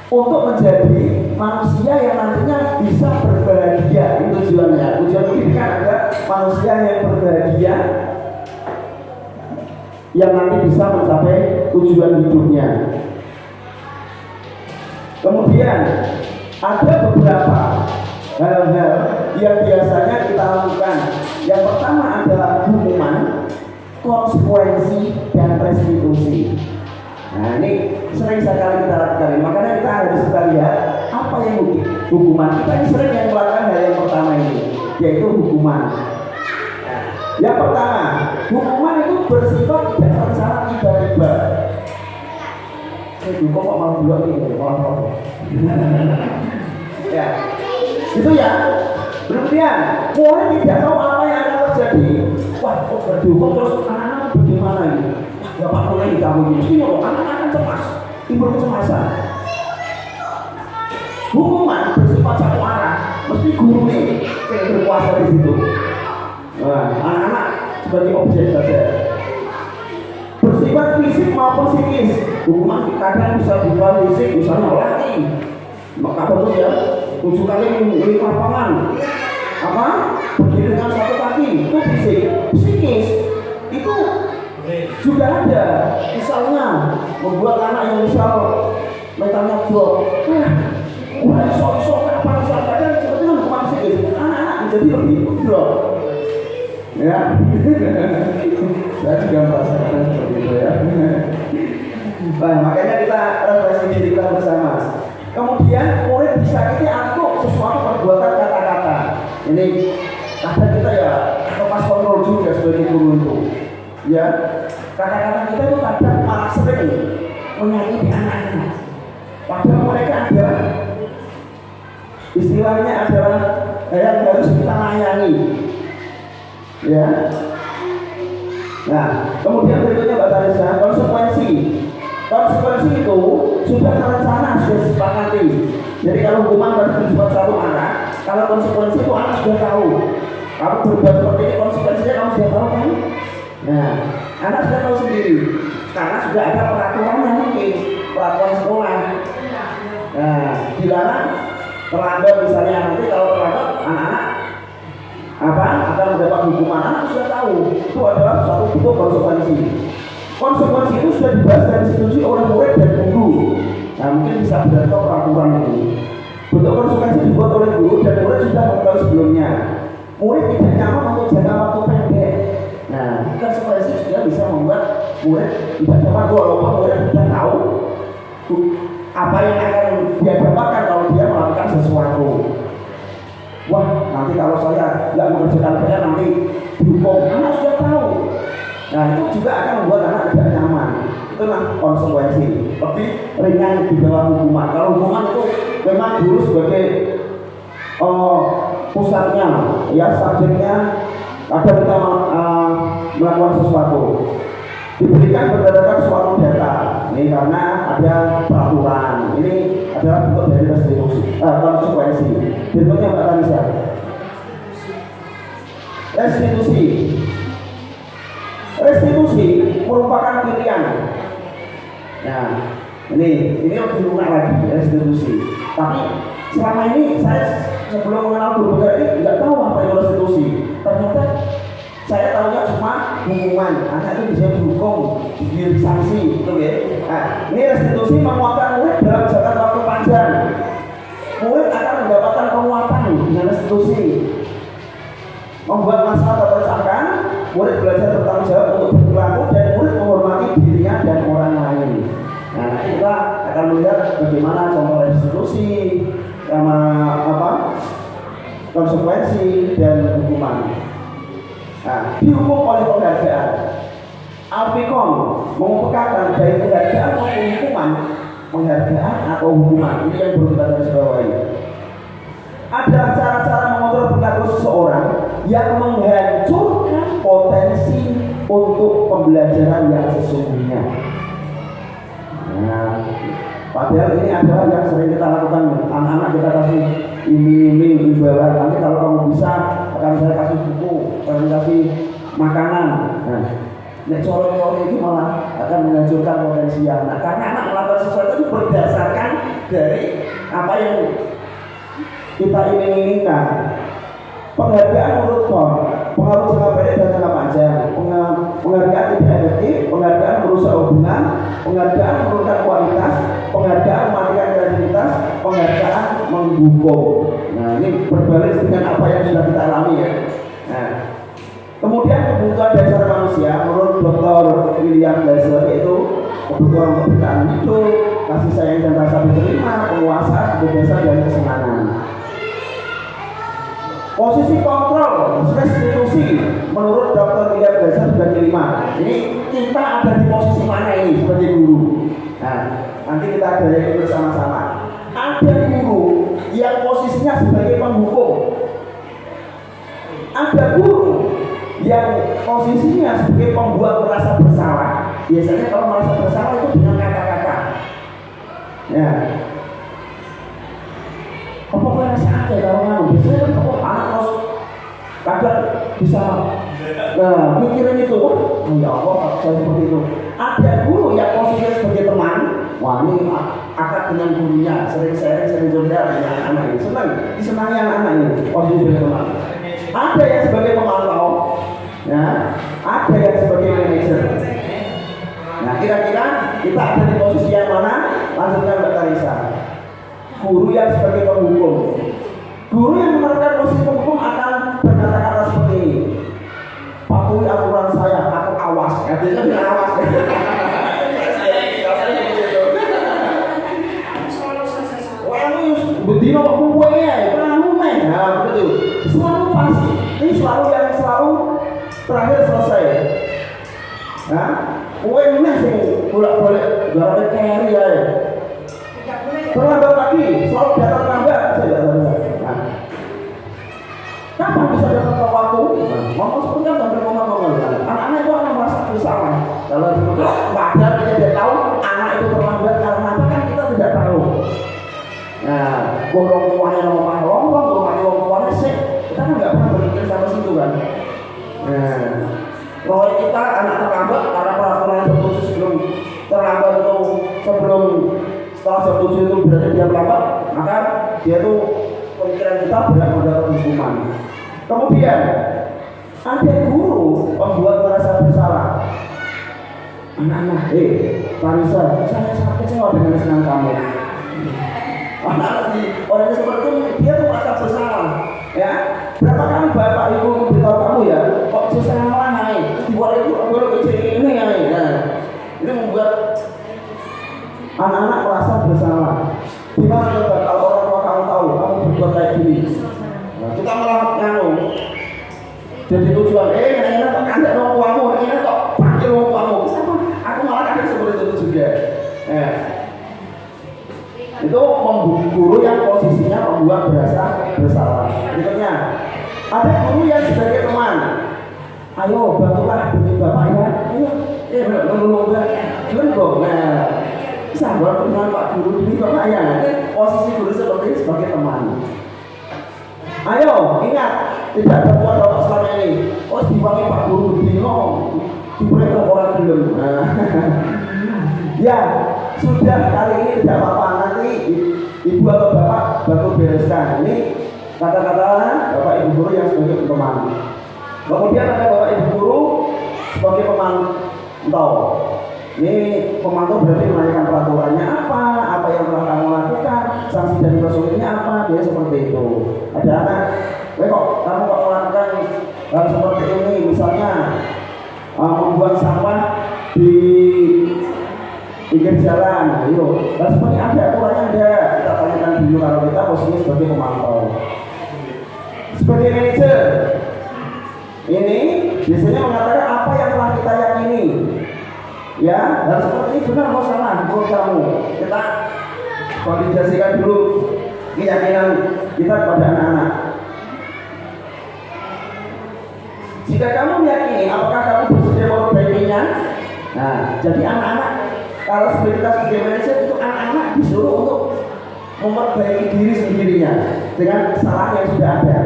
untuk menjadi manusia yang nantinya bisa berbahagia. Itu tujuannya. Tujuan pendidikan adalah manusia yang berbahagia, yang nanti bisa mencapai tujuan hidupnya. Kemudian ada beberapa hal-hal yang biasanya kita lakukan. Yang pertama adalah hukuman, konsekuensi, dan restitusi. Nah, ini sering sekali kita lakukan. Makanya kita harus kita lihat apa yang hukuman. Kita ini sering yang melakukan hal yang pertama ini, yaitu hukuman. Yang pertama, hukuman itu bersifat tidak terencana, tiba-tiba. Kok malah dua ini, malah ya, itu ya. Kemudian murid tidak tahu apa yang akan terjadi. Wah, kok berdihukum terus anak-anak bagaimana ini? Wah, bapak mulai kamu ini mesti loh, anak-anak cemas, timbul kecemasan. Hukuman bersifat satu arah, mesti guru nih yang berkuasa di situ. Nah, anak-anak sebagai objek saja. Bersifat fisik maupun psikis. Hukuman kadang bisa berupa fisik, misalnya latih. Maka betul ya, 7 kali mengguling lapangan. Apa? Berdiri dengan satu kaki, itu fisik. Psikis itu juga ada. Misalnya membuat anak yang misal mentalnya drop. Wah, sok apa misalkan seperti itu hukuman psikis. Anak-anak menjadi lebih drop. Ya, saya juga merasakan seperti itu ya. Nah, makanya kita refleksi diri kita bersama. Kemudian murid disakiti atau sesuatu perbuatan kata-kata. Ini kadang kita ya lepas kontrol juga sebagai guru itu. Ya, kata-kata kita itu kadang malah sering menyakiti anak-anak. Padahal mereka adalah istilahnya adalah yang harus kita layani. Ya. Nah, kemudian berikutnya Mbak Tarisa, konsekuensi itu sudah terencana, sudah disepakati. Jadi kalau hukuman bersifat satu arah, kalau konsekuensi itu anak sudah tahu. Kamu berbuat seperti ini, konsekuensinya kamu sudah tahu kan? Nah, anak sudah tahu sendiri karena sudah ada peraturannya mungkin, peraturan sekolah. Nah, dilarang terlambat misalnya, nanti kalau terlambat anak-anak akan mendapat hukuman. Anak sudah tahu itu adalah suatu bentuk konsekuensi. Konsekuensi itu sudah dibahas dari institusi oleh murid dan guru. Nah, mungkin bisa berdasarkan peraturan itu. Bentuk konsekuensi dibuat oleh guru dan murid sudah mengetahui sebelumnya. Murid tidak nyaman untuk jangka waktu pendek. Nah, konsekuensi juga bisa membuat murid tidak nyaman walaupun murid sudah tahu apa yang akan dia dapatkan kalau dia melakukan sesuatu. Wah, nanti kalau saya nggak mengerjakan PR nanti dihukum. Anak sudah tahu. Nah, itu juga akan membuat anak tidak nyaman. Itu konsekuensi. Lebih ringan di bawah hukuman. Kalau hukuman itu memang guru sebagai pusatnya, ya subjeknya. Ada kita melakukan sesuatu. Diberikan berdasarkan suatu data. Ini karena ada peraturan. Ini adalah bentuk dari konsekuensi. Berikutnya Mbak Tanisa. Restitusi merupakan pilihan. Nah, ini lebih lunak lagi restitusi. Tapi selama ini saya sebelum mengenal guru ini nggak tahu apa itu restitusi. Ternyata saya tahunya cuma hukuman. Anak itu bisa dihukum, diberi sanksi, gitu ya. Nah, ini restitusi menguatkan murid dalam jangka waktu panjang. Murid akan mendapatkan penguatan dengan restitusi. Membuat masalah terpecahkan, murid belajar bertanggung jawab untuk berperilaku dan murid menghormati dirinya dan orang lain. Nah, kita akan melihat bagaimana contoh restitusi, sama konsekuensi dan hukuman. Nah, dihukum oleh penghargaan. Alfikom mengumpulkan baik penghargaan maupun hukuman, penghargaan atau hukuman. Ini yang perlu kita garis bawahi. Ada cara-cara mengontrol perilaku seseorang yang menghancurkan potensi untuk pembelajaran yang sesungguhnya. Nah, padahal ini adalah yang sering kita lakukan. Anak-anak kita kasih iming-iming, imbalan. Nanti kalau kamu bisa, akan saya kasih buku, akan kasih makanan. Nah, colok-colok itu malah akan menghancurkan potensi anak. Karena anak melakukan sesuatu itu berdasarkan dari apa yang kita inginkan. Penghargaan menurut pengaruh jangka pendek dan jangka panjang. Penghargaan tidak efektif, penghargaan merusak hubungan, penghargaan menurunkan kualitas, penghargaan mematikan kreativitas, penghargaan menghukum. Nah, ini berbalik dengan apa yang sudah kita alami ya. Nah, kemudian kebutuhan dasar manusia menurut Dr. William Glasser yaitu kebutuhan untuk bertahan hidup, kasih sayang dan rasa diterima, penguasaan, kebebasan dan kesenangan. Posisi kontrol restitusi menurut Dr. William Glasser juga kelima. Ini kita ada di posisi mana ini sebagai guru? Nah, nanti kita belajar bersama-sama. Ada guru yang posisinya sebagai penghukum. Ada guru yang posisinya sebagai pembuat merasa bersalah. Biasanya kalau merasa bersalah itu dengan kata-kata. Ya. Apa merasa aja kalau ngaku? Biasanya kan kalau anak kos kadang bisa mikirin itu. Oh ya Allah, saya seperti itu. Ada guru yang posisinya sebagai teman. Wah ini akad dengan gurunya, sering sharing, sering cerita dengan anak ini. Senang, disenangi anak-anak ini. Posisi sebagai teman. Ada yang sebagai pemantau, ya, ada yang sebagai manajer. Nah, kira-kira kita ada di posisi yang mana? Lanjutkan Mbak Karisa. Guru yang sebagai penghukum. Guru yang menerapkan posisi penghukum akan berkata-kata seperti ini. Patuhi aturan saya, aku awas. Artinya bilang awas. Bedino kuwe ya, kamu men. Nah, begitu. Selalu pasti. Ini selalu yang terakhir selesai. Nah, kuwe men sing bolak-balik garap carry ya. Terlambat lagi, selalu datang lambat saja. Nah, kapan bisa datang ke waktu? Ngomong seperti apa sampai ngomong-ngomong. Anak-anak itu akan merasa bersalah. Kalau padahal kita tidak tahu anak itu terlambat karena apa kan kita tidak tahu. Nah, orang tuanya ngomong orang sih, kita kan nggak pernah berpikir sampai situ kan. Nah, kalau kita anak terlambat karena peraturan jam 7 sebelum terlambat itu setelah jam 7 itu berarti dia terlambat, maka dia tuh pemikiran kita berat mendapat hukuman. Kemudian ada guru membuat merasa bersalah. Anak-anak, Parisa, saya sangat kecewa dengan senang kamu. Orangnya seperti itu, dia tuh merasa bersalah. Ya, berapa kali bapak ibu memberitahu kamu ya, kok bersalah nih, dibuat itu boleh kecil ini ya. Nah, ini membuat anak-anak merasa bersalah. Gimana coba kalau orang tua kamu tahu kamu berbuat kayak gini? Nah, kita malah nganu. Jadi tujuan, ini kok anda mau kamu, ini kok panggil mau kamu. Aku malah kadang seperti itu juga. Itu guru yang posisinya membuat berasa bersalah. Berikutnya, ada guru yang sebagai teman. Ayo bantulah demi bapak ya. Ayo, nolong mbak. Gimana dong? Nah, sabar dengan Pak Guru demi bapak ya. Posisi guru seperti ini sebagai teman. Ayo, ingat, tidak ada buat bapak selama ini. Oh, dipanggil Pak Guru bingung, diberi orang belum. Ya, sudah kali ini tidak apa-apa, nanti ibu atau bapak baru bereskan. Ini kata-kata bapak ibu guru yang sebagai teman. Kemudian ada bapak ibu guru sebagai pemantau. Ini pemantau berarti menanyakan peraturannya apa yang telah kamu lakukan, sanksi dan prosedurnya apa, dia seperti itu. Ada anak, kamu kok melakukan hal seperti ini, misalnya membuang sampah di pinggir jalan, itu. Dan seperti ada aturannya ada. Kita tanyakan dulu kalau kita posisinya sebagai pemantau. Sebagai manajer, ini biasanya mengatakan apa yang telah kita yakini. Ya, dan seperti ini benar atau salah menurut kamu. Kita validasikan dulu keyakinan kita kepada anak-anak. Jika kamu meyakini, apakah kamu bersedia memperbaikinya? Nah, jadi anak-anak kalau sebagai kita sebagai manajer itu anak-anak disuruh untuk memperbaiki diri sendirinya dengan kesalahan yang sudah ada.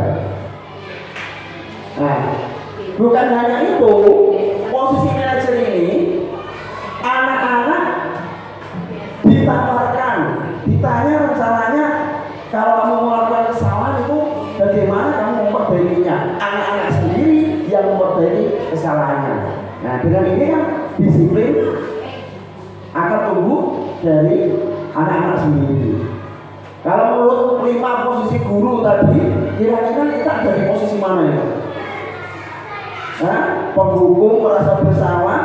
Nah, bukan hanya itu, posisi manajer ini anak-anak ditawarkan, ditanya rencananya kalau kamu melakukan kesalahan itu bagaimana kamu memperbaikinya. Anak-anak sendiri yang memperbaiki kesalahannya. Nah, dengan ini kan disiplin akan tumbuh dari anak-anak sendiri. Kalau menurut 5 posisi guru tadi, kira-kira kita ada di posisi mana ya? Nah, penghukum merasa bersalah,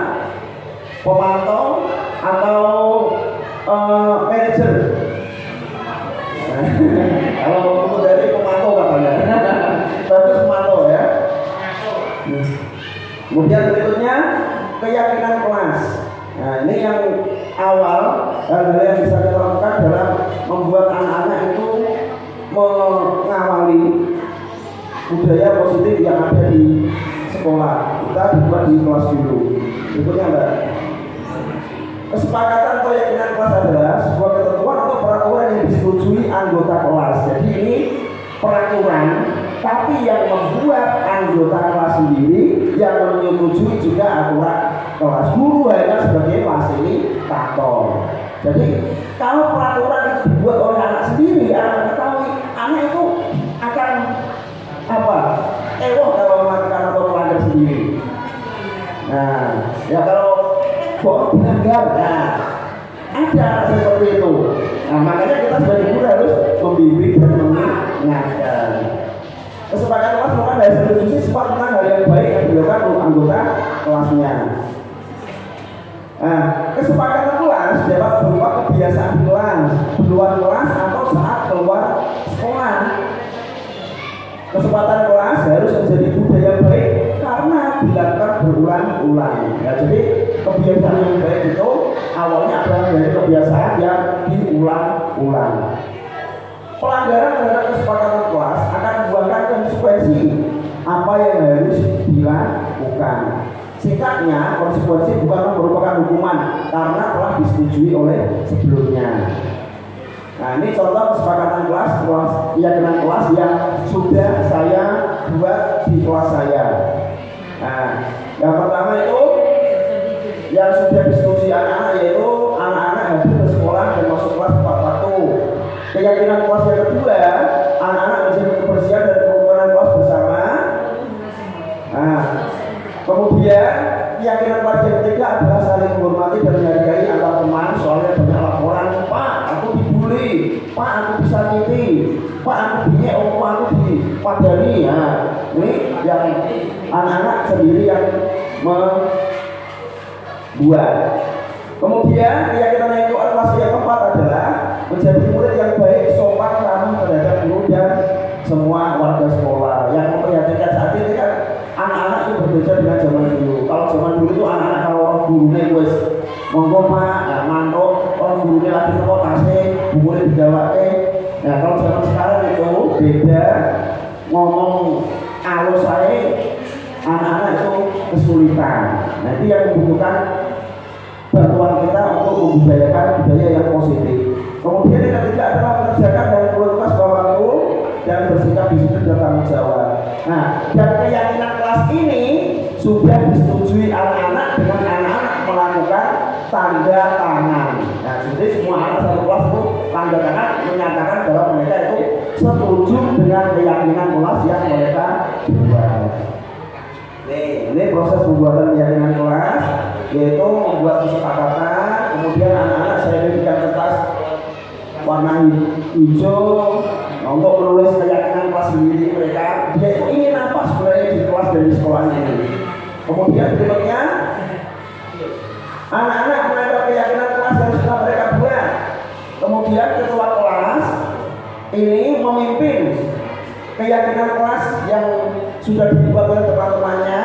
pemantau atau manajer? Kalau dari pemantau katanya, bagus pemantau ya. Kemudian berikutnya keyakinan kelas. Nah, ini yang awal hal-hal yang bisa kita lakukan dalam membuat anak-anak itu mengawali budaya positif yang ada di sekolah. Kita dibuat di kelas dulu. Berikutnya Mbak. Kesepakatan keyakinan kelas adalah sebuah ketentuan atau peraturan yang disetujui anggota kelas. Jadi ini peraturan, tapi yang membuat anggota kelas sendiri, yang menyetujui juga aturan kelas. Guru hanya sebagai fasilitator. Jadi kalau peraturan itu dibuat oleh anak sendiri, anak ketahui, anak itu akan apa? Kalau melakukan atau melanggar sendiri. Nah, ya kalau kok dilanggar, nah ada seperti itu. Nah, makanya kita sebagai guru harus membimbing dan mengingatkan. Kesepakatan kelas bukan dari satu sisi sifat tentang hal yang baik yang dilakukan oleh anggota kelasnya. Nah, kesepakatan kelas dapat berupa kebiasaan kelas, di luar kelas atau saat keluar sekolah. Kesempatan kelas harus menjadi budaya baik karena dilakukan berulang-ulang. Ya, jadi kebiasaan yang baik itu awalnya adalah dari kebiasaan yang diulang-ulang. Pelanggaran terhadap kesepakatan kelas akan membuahkan konsekuensi apa yang harus dilakukan. Singkatnya, konsekuensi bukan merupakan hukuman karena telah disetujui oleh sebelumnya. Nah, ini contoh kesepakatan kelas keyakinan kelas yang sudah saya buat di kelas saya. Nah, yang pertama itu yang sudah disetujui anak-anak, yaitu anak-anak hadir ke sekolah dan masuk kelas tepat waktu. Keyakinan kelas yang kedua, anak-anak menjaga kebersihan dan kerukunan kelas bersama. Nah, kemudian keyakinan kelas yang ketiga adalah saling menghormati dan menghargai antar teman. Soalnya banyak laporan, Pak, aku dibully, Pak, aku disakiti, Pak, aku dinyek, aku dipadani. Nah, ini yang anak-anak sendiri yang membuat. Kemudian keyakinan yang keempat adalah menjadi murid yang baik, sopan, ramah terhadap guru dan semua warga sekolah. Yang memperhatikan saat ini kan anak-anak itu berbeda dengan zaman dulu. Kalau zaman dulu itu anak-anak kalau orang gurunya wes monggo Pak, nah, mantuk, orang gurunya lagi teko tasnya, bukunya digawake. Nah, kalau zaman sekarang itu beda, ngomong alus saya, anak-anak itu kesulitan. Nanti yang membutuhkan bantuan kita untuk membudayakan budaya yang positif. Kemudian yang ketiga adalah mengerjakan dan kualitas waktu dan bersikap disiplin dan tanggung jawab. Nah, dan keyakinan kelas ini sudah disetujui anak-anak dengan anak-anak melakukan tanda tangan. Nah, jadi semua anak satu kelas itu tanda tangan menyatakan bahwa mereka itu setuju dengan keyakinan kelas yang mereka buat. Ini proses pembuatan keyakinan kelas, yaitu membuat kesepakatan. Kemudian anak-anak saya berikan kertas warna hijau untuk menulis keyakinan kelas sendiri mereka. Dia itu ingin apa sebenarnya di kelas dan di sekolahnya ini. Kemudian berikutnya anak-anak menempel keyakinan kelas yang sudah mereka buat. Kemudian ketua kelas ini memimpin keyakinan kelas yang sudah dibuat oleh teman-temannya,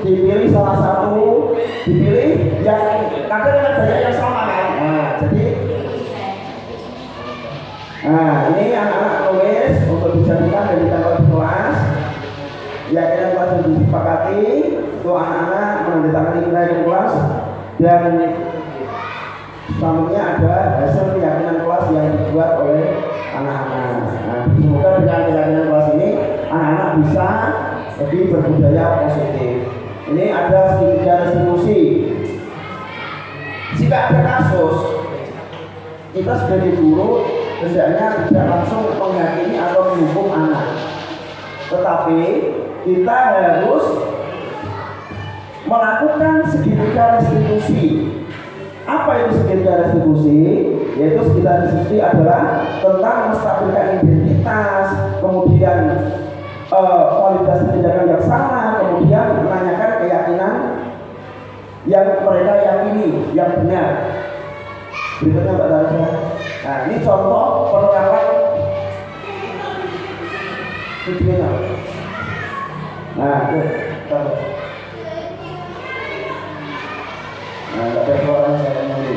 dipilih salah satu, dipilih yang kadang banyak yang sama kan. Nah, ini anak-anak tulis untuk dijadikan dan ditempel di kelas. Keyakinan kelas yang disepakati untuk anak-anak menandatangani keyakinan kelas, dan selanjutnya ada hasil keyakinan kelas yang dibuat oleh anak-anak. Nah, semoga dengan keyakinan kelas ini anak-anak bisa lebih berbudaya positif. Ini ada segitiga restitusi. Jika ada kasus, kita sebagai guru hendaknya tidak langsung menghakimi atau menghukum anak, tetapi kita harus melakukan segitiga restitusi. Apa itu segitiga restitusi? Yaitu segitiga restitusi adalah tentang menstabilkan identitas, kemudian kualitas tindakan yang sama, kemudian menanyakan keyakinan yang mereka yakini yang benar. Berikutnya Mbak Tasya. Nah, ini contoh penerapan videonya. Nah, nggak ada suara saya nunggu.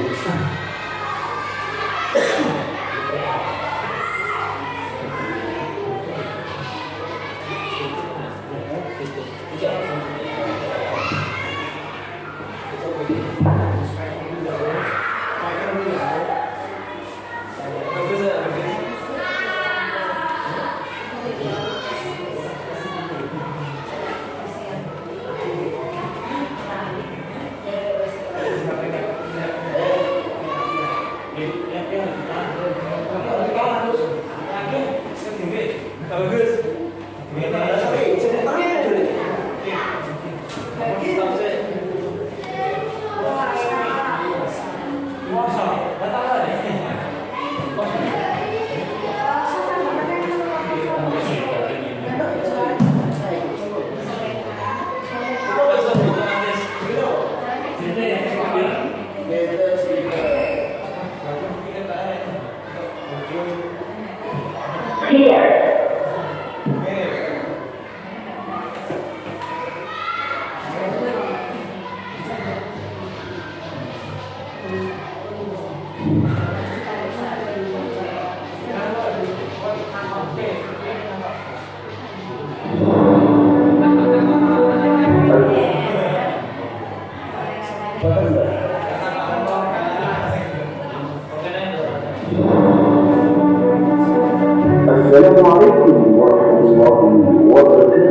Assalamualaikum warahmatullahi wabarakatuh.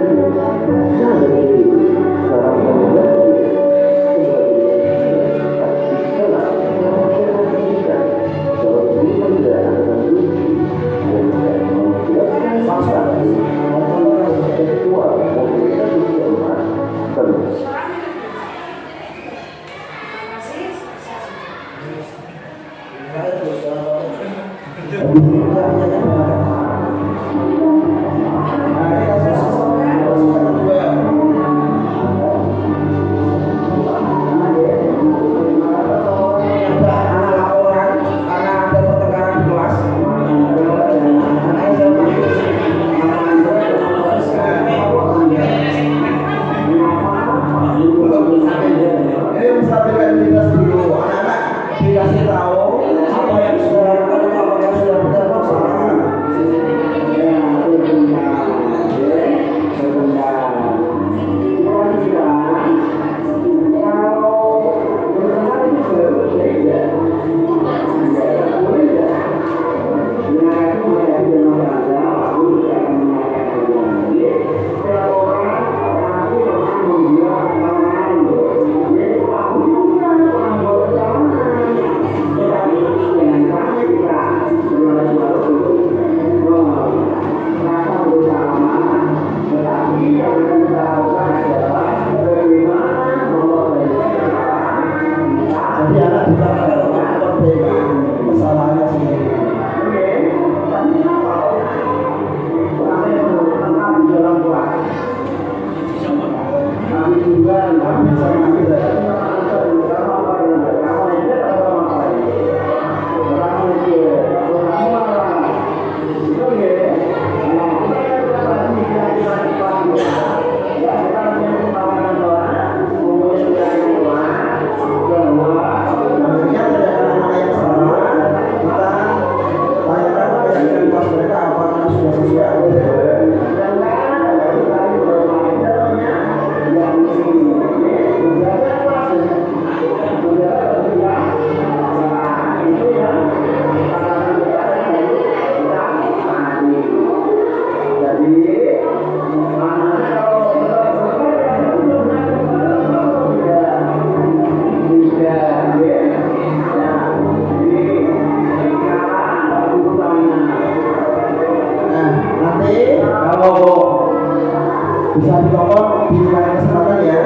Bisa ditolong di lain kesempatan ya.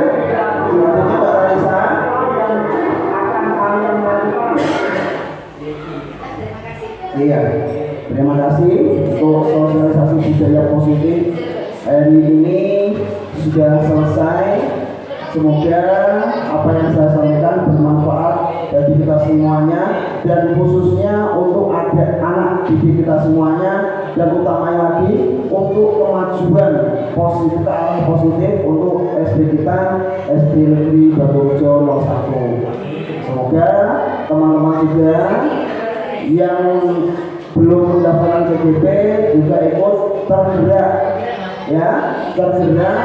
Selanjutnya Mbak Raisa. Iya, terima kasih untuk sosialisasi budaya positif. Hari ini sudah selesai. Semoga apa yang saya sampaikan bermanfaat bagi kita semuanya dan khususnya untuk anak didik kita semuanya, dan utamanya lagi untuk kemajuan positif ke arah positif untuk SD kita, SD Negeri Baturejo 01. Semoga teman-teman juga yang belum mendapatkan CGP juga ikut tergerak ya, bergerak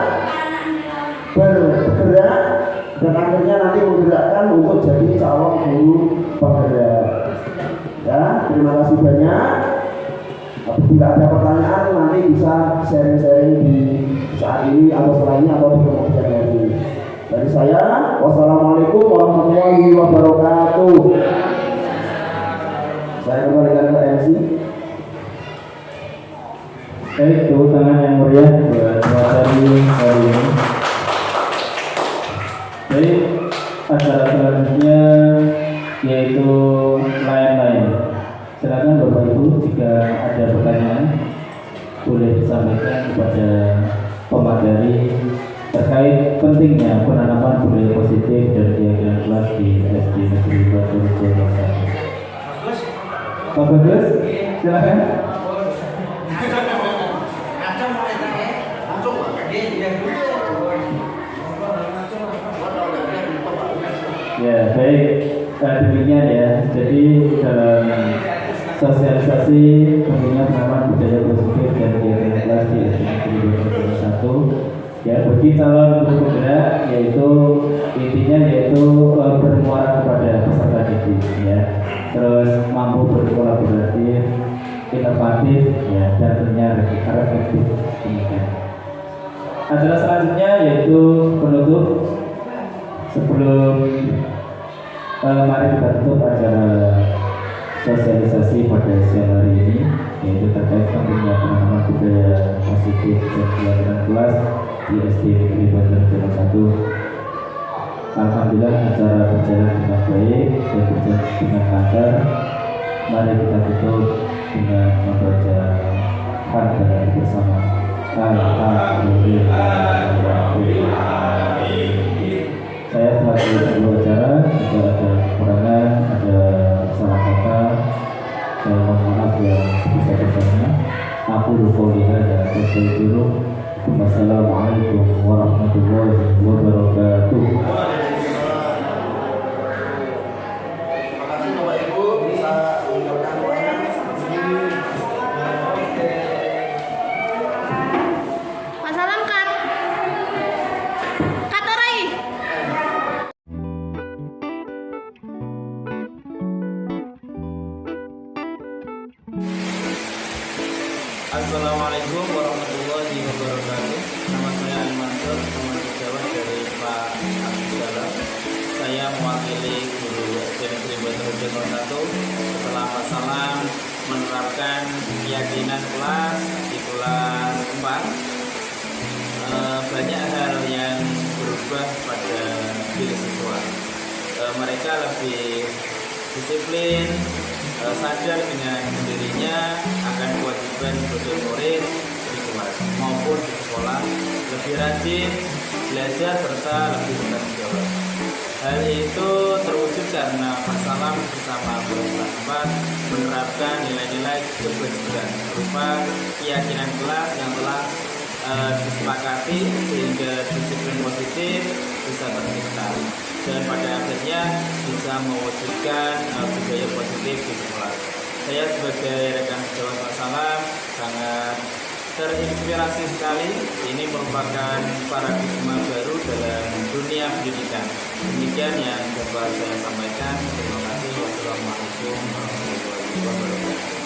dan akhirnya nanti menggerakkan penggerak. Ya, terima kasih banyak. Apabila ada pertanyaan nanti bisa sharing-sharing di saat ini atau selainnya atau di kemudian hari. Dari saya, wassalamualaikum warahmatullahi wabarakatuh. Saya kembalikan ke MC. Baik, tepuk tangan yang meriah buat materi hari ini. Baik, acara selanjutnya yaitu lain-lain. Silakan Bapak Ibu jika ada pertanyaan boleh disampaikan kepada pemateri terkait pentingnya penanaman budaya positif dan keyakinan kelas di SD Negeri Batu Rejo. Pak Bagus, silakan. Ya, baik. Demikian ya. Jadi dalam sosialisasi tentunya penanaman budaya positif dan keyakinan kelas di SD Negeri Batu ya, bagi calon guru penggerak yaitu intinya yaitu bermuara kepada peserta didik ya, terus mampu berkolaboratif, inovatif ya, dan tentunya efektif. Demikian. Acara selanjutnya yaitu penutup. Sebelum mari kita tutup acara sosialisasi pada siang hari ini yaitu terkait pentingnya penanaman budaya positif dan keyakinan kelas di SD Negeri Batu Rejo 1. Alhamdulillah acara berjalan dengan baik dan berjalan dengan lancar. Mari kita tutup dengan membaca hamdalah bersama. Alhamdulillah. Saya selaku guru acara, jika ada kekurangan, ada salah kata, saya mohon maaf yang sebesar-besarnya. Aku qouli hadza wa astaghfiruh. Wassalamualaikum warahmatullahi wabarakatuh. Assalamualaikum warahmatullahi wabarakatuh. Nama saya Ali Mansur, teman sejawat dari Pak Abdullah. Saya mewakili guru SD Negeri Batu Rejo 1 setelah Pak Salam menerapkan keyakinan kelas di kelas 4. Banyak hal yang berubah pada diri siswa. Mereka lebih disiplin, sadar dengan dirinya akan kewajiban sebagai murid di kelas maupun di sekolah, lebih rajin belajar serta lebih bertanggung jawab. Hal itu terwujud karena Pak Salam bersama guru kelas 4 menerapkan nilai-nilai kebajikan berupa keyakinan kelas yang telah disepakati sehingga disiplin positif bisa tercipta dan pada akhirnya bisa mewujudkan budaya positif di sekolah. Saya sebagai rekan sejawat Pak Salam sangat terinspirasi sekali. Ini merupakan paradigma baru dalam dunia pendidikan. Demikian yang dapat saya sampaikan. Terima kasih. Wassalamualaikum warahmatullahi wabarakatuh.